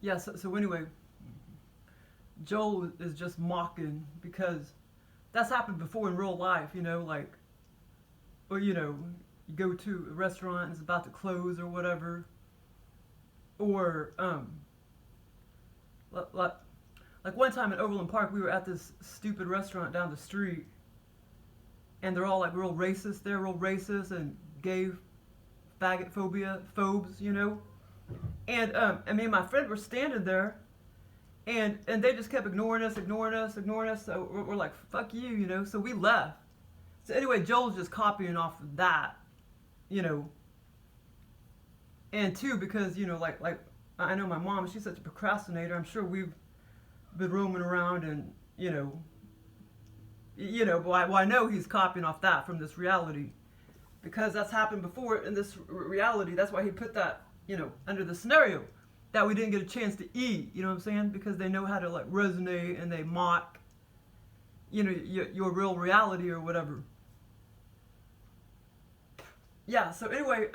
Yeah, so anyway, Joel is just mocking because that's happened before in real life, like, or, you go to a restaurant and it's about to close or whatever, or, like, like one time in Overland Park, we were at this stupid restaurant down the street, and they're all like real racist. They're real racist and gay faggot phobia phobes, and me and my friend were standing there, and they just kept ignoring us, ignoring us, ignoring us. So we're like, fuck you, So we left. So anyway, Joel's just copying off of that, you know. And two, because like I know my mom, she's such a procrastinator. I'm sure we've been roaming around and but I know he's copying off that from this reality, because that's happened before in this reality. That's why he put that under the scenario that we didn't get a chance to eat. You know what I'm saying? Because they know how to like resonate and they mock your real reality or whatever. Yeah. So anyway,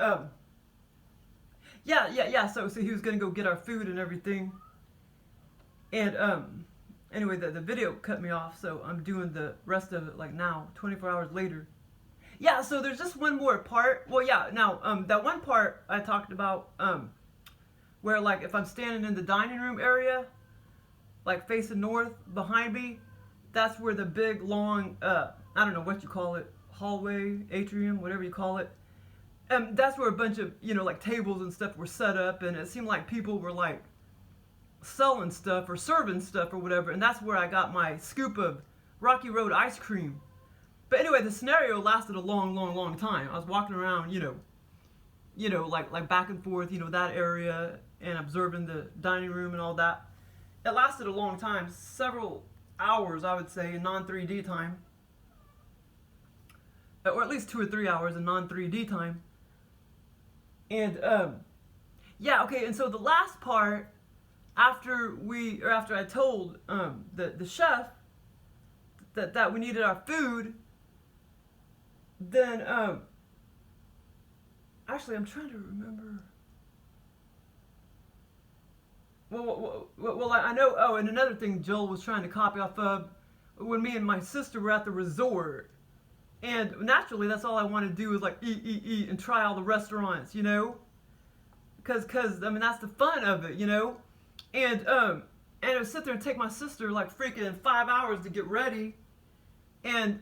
yeah. So he was gonna go get our food and everything, and anyway, the video cut me off, so I'm doing the rest of it like now, 24 hours later. Yeah, so there's just one more part. Well, yeah, now that one part I talked about, where like if I'm standing in the dining room area, like facing north behind me, that's where the big long I don't know what you call it, hallway, atrium, whatever you call it. That's where a bunch of like tables and stuff were set up, and it seemed like people were like selling stuff or serving stuff or whatever, and that's where I got my scoop of Rocky Road ice cream. But anyway, the scenario lasted a long time. I was walking around, like back and forth, that area, and observing the dining room and all that. It lasted a long time, several hours, I would say, in non-3D time, or at least 2 or 3 hours in non-3D time. And yeah, okay. And so the last part, after I told the chef that we needed our food, then actually I'm trying to remember. Well, I know. Oh, and another thing Joel was trying to copy off of, when me and my sister were at the resort, and naturally that's all I want to do is like eat and try all the restaurants, because I mean that's the fun of it, and it would sit there and take my sister like freaking 5 hours to get ready, and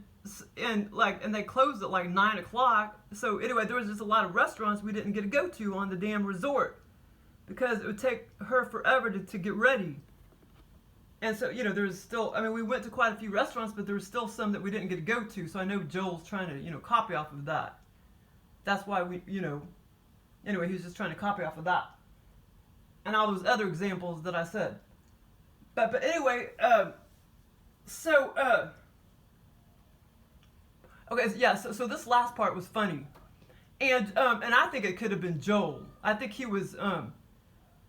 they closed at like 9 o'clock. So anyway, there was just a lot of restaurants we didn't get to go to on the damn resort because it would take her forever to get ready. And so there's still, I mean, we went to quite a few restaurants, but there was still some that we didn't get to go to. So I know Joel's trying to copy off of that. That's why we anyway, he was just trying to copy off of that and all those other examples that I said. But anyway, so okay, yeah. So this last part was funny, and I think it could have been Joel. I think he was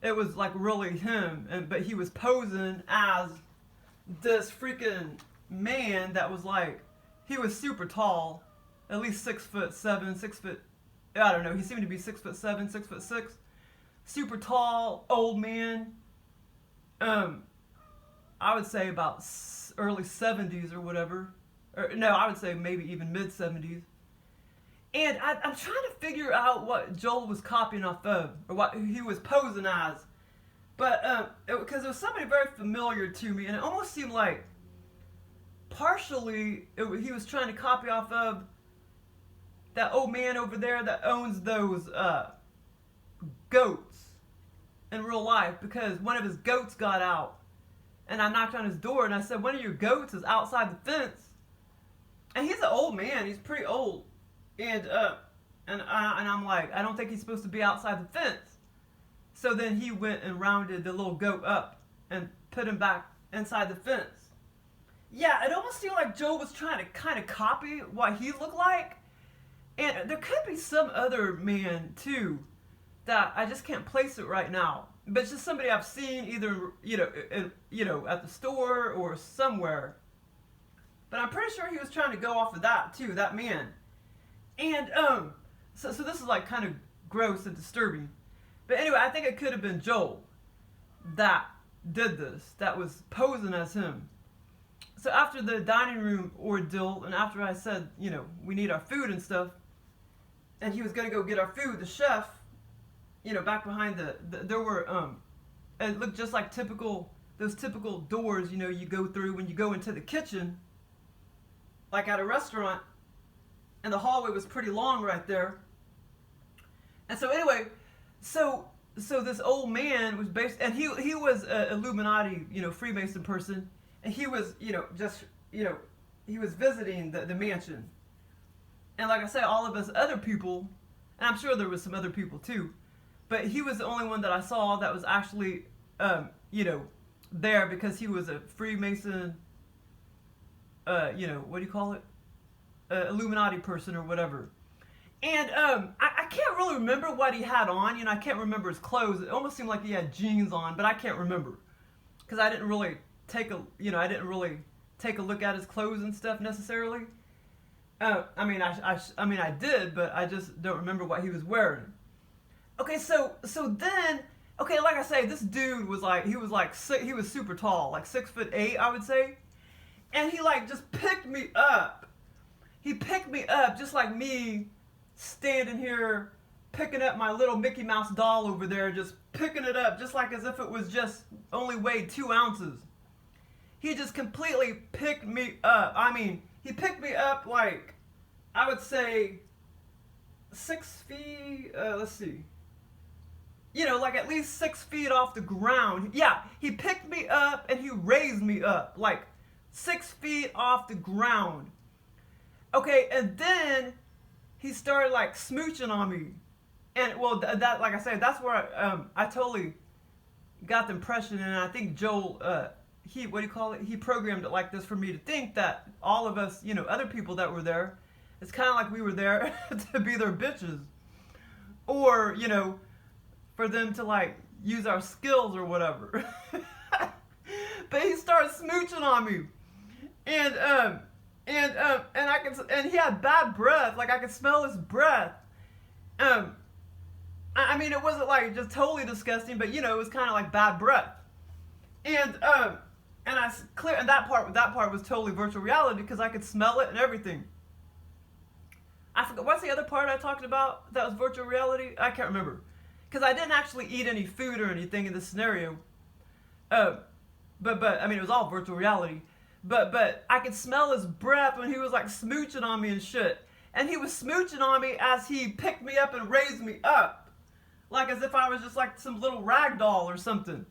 it was like really him, but he was posing as this freaking man that was like, he was super tall, at least 6'7", 6 foot. I don't know. He seemed to be 6'7", 6'6", super tall, old man. I would say about early 70s or whatever. Or no, I would say maybe even mid 70s. And I'm trying to figure out what Joel was copying off of, or what he was posing as. But because it was somebody very familiar to me, and it almost seemed like partially he was trying to copy off of that old man over there that owns those goats in real life, because one of his goats got out, and I knocked on his door and I said, one of your goats is outside the fence. And he's an old man, he's pretty old, and I'm like, I don't think he's supposed to be outside the fence. So then he went and rounded the little goat up and put him back inside the fence. Yeah, it almost seemed like Joe was trying to kind of copy what he looked like. And there could be some other man too that I just can't place it right now. But it's just somebody I've seen either at the store or somewhere. But I'm pretty sure he was trying to go off of that too, that man. And so this is like kind of gross and disturbing. But anyway, I think it could have been Joel. that did this, that was posing as him. So after the dining room ordeal, and after I said, we need our food and stuff, and he was gonna go get our food, the chef, back behind there were, it looked just like those typical doors, you go through when you go into the kitchen, like at a restaurant, and the hallway was pretty long right there. And so anyway, so this old man was and he was a Illuminati, Freemason person, and he was, he was visiting the mansion. And like I said, all of us other people, and I'm sure there was some other people too, but he was the only one that I saw that was actually, there because he was a Freemason, what do you call it? Illuminati person or whatever. And I can't really remember what he had on. I can't remember his clothes. It almost seemed like he had jeans on, but I can't remember because I didn't really take a look at his clothes and stuff necessarily. I mean, I did, but I just don't remember what he was wearing. Okay, so then, okay, like I say, this dude was he was super tall, like 6'8", I would say, and he just picked me up. He picked me up just like me standing here picking up my little Mickey Mouse doll over there, just picking it up just like as if it was just only weighed 2 ounces. He just completely picked me up. I mean, he picked me up like, I would say 6 feet, let's see. Like at least 6 feet off the ground. Yeah, he picked me up and he raised me up like 6 feet off the ground. Okay, and then he started smooching on me, and well, that like I said, that's where I totally got the impression, and I think Joel, he programmed it like this for me to think that all of us, other people that were there, it's kind of like we were there to be their bitches, or for them to use our skills or whatever. But he started smooching on me, and he had bad breath. I could smell his breath. I mean, it wasn't just totally disgusting, but it was kind of bad breath. And that part was totally virtual reality because I could smell it and everything. I forgot, what's the other part I talked about that was virtual reality? I can't remember. Because I didn't actually eat any food or anything in this scenario. But I mean, it was all virtual reality. But I could smell his breath when he was smooching on me and shit. And he was smooching on me as he picked me up and raised me up. As if I was just some little rag doll or something.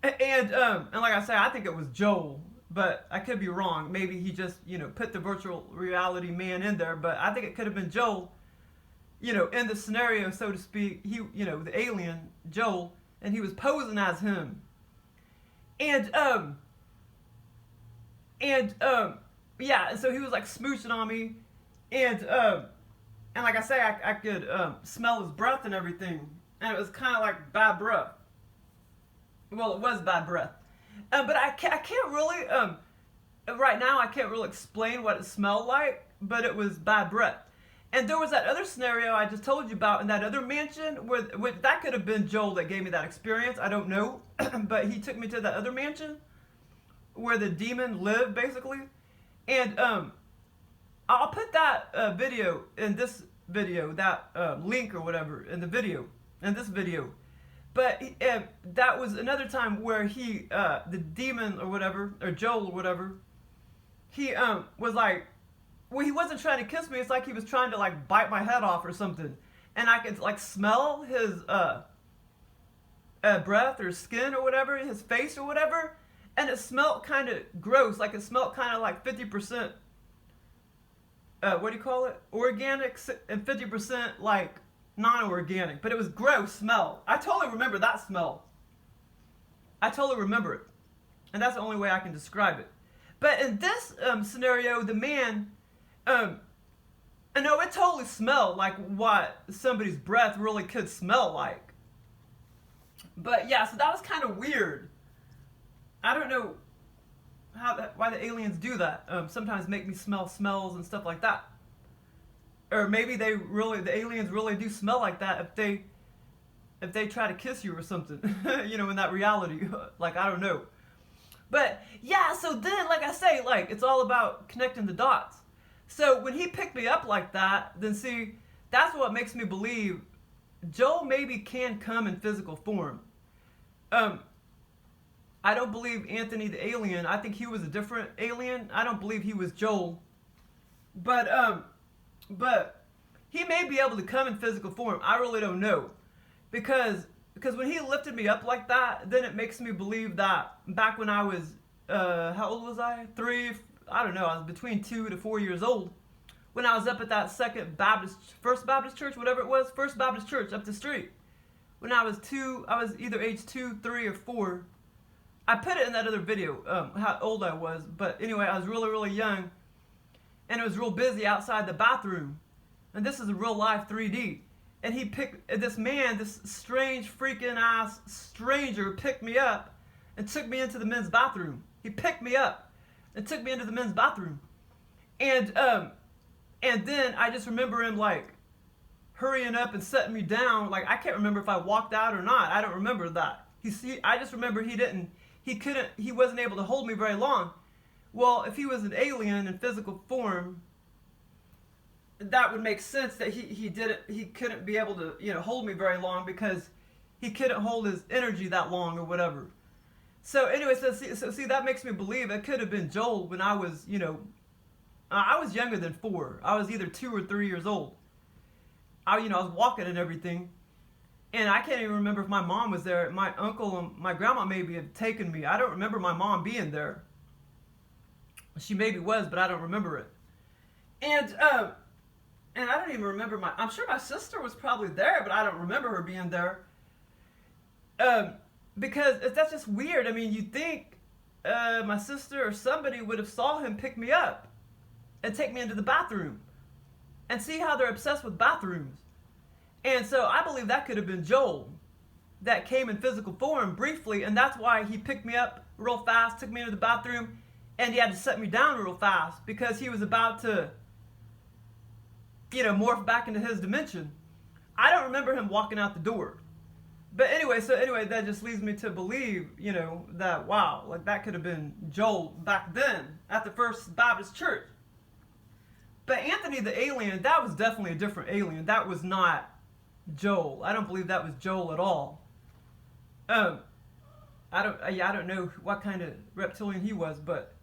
And like I say, I think it was Joel. But I could be wrong. Maybe he just, put the virtual reality man in there. But I think it could have been Joel, in the scenario, so to speak. He, the alien, Joel. And he was posing as him. And yeah, so he was smooching on me, and like I say, I could smell his breath and everything, and it was kind of bad breath. Well, it was bad breath, but I can't really right now I can't really explain what it smelled like, but it was bad breath. And there was that other scenario I just told you about in that other mansion where that could have been Joel that gave me that experience. I don't know, but he took me to that other mansion where the demon lived, basically. And I'll put that video in this video, that link or whatever in this video. But that was another time where he, the demon or whatever, or Joel or whatever, he was well, he wasn't trying to kiss me. It's like he was trying to bite my head off or something. And I could smell his breath or skin or whatever, his face or whatever. And it smelled kind of gross. It smelled kind of 50%, what do you call it? Organic, and 50% non-organic. But it was gross smell. I totally remember that smell. I totally remember it. And that's the only way I can describe it. But in this scenario, the man, I know it totally smelled like what somebody's breath really could smell like. But yeah, so that was kind of weird. I don't know why the aliens do that. Sometimes make me smell smells and stuff like that. Or maybe the aliens really do smell like that if they if they try to kiss you or something, you know, in that reality. Like, I don't know. But yeah, so then, like I say, like, it's all about connecting the dots. So when he picked me up like that, then see, that's what makes me believe Joel maybe can come in physical form. I don't believe Anthony the alien. I think he was a different alien. I don't believe he was Joel. But he may be able to come in physical form. I really don't know. Because when he lifted me up like that, then it makes me believe that back when I was, how old was I? I don't know, I was between 2 to 4 years old. When I was up at that First Baptist Church, whatever it was, First Baptist Church up the street. When I was either age 2, 3, or 4. I put it in that other video, how old I was. But anyway, I was really, really young. And it was real busy outside the bathroom. And this is a real life 3D. And he picked, this man, this strange freaking ass stranger picked me up and took me into the men's bathroom. He picked me up and took me into the men's bathroom. And then I just remember him like hurrying up and setting me down. Like, I can't remember if I walked out or not. I don't remember that. I just remember he wasn't able to hold me very long. Well, if he was an alien in physical form, that would make sense that he couldn't be able to, you know, hold me very long because he couldn't hold his energy that long or whatever. So anyway, so see that makes me believe it could have been Joel when I was, you know, I was younger than 4. I was either 2 or 3 years old. I was walking and everything. And I can't even remember if my mom was there. My uncle and my grandma maybe had taken me. I don't remember my mom being there. She maybe was, but I don't remember it. And I don't even remember I'm sure my sister was probably there, but I don't remember her being there. Because that's just weird. I mean, you'd think my sister or somebody would have saw him pick me up and take me into the bathroom. And see how they're obsessed with bathrooms. And so I believe that could have been Joel that came in physical form briefly, and that's why he picked me up real fast, took me into the bathroom, and he had to set me down real fast because he was about to, you know, morph back into his dimension. I don't remember him walking out the door. But anyway, that just leads me to believe, you know, that, wow, like that could have been Joel back then at the First Baptist Church. But Anthony the alien, that was definitely a different alien. That was not Joel. I don't believe that was Joel at all. I don't know what kind of reptilian he was, but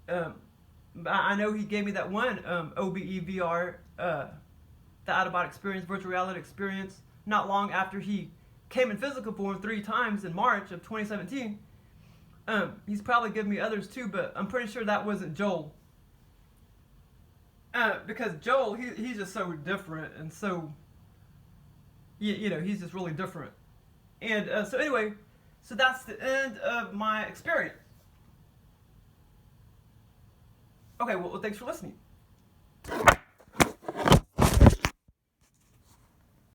I know he gave me that one OBE VR, the out-of-body experience, virtual reality experience, not long after he came in physical form 3 times in March of 2017. He's probably given me others too, but I'm pretty sure that wasn't Joel. Because Joel, he's just so different, and so, you know, he's just really different. And so anyway, so that's the end of my experience. Okay, well, thanks for listening.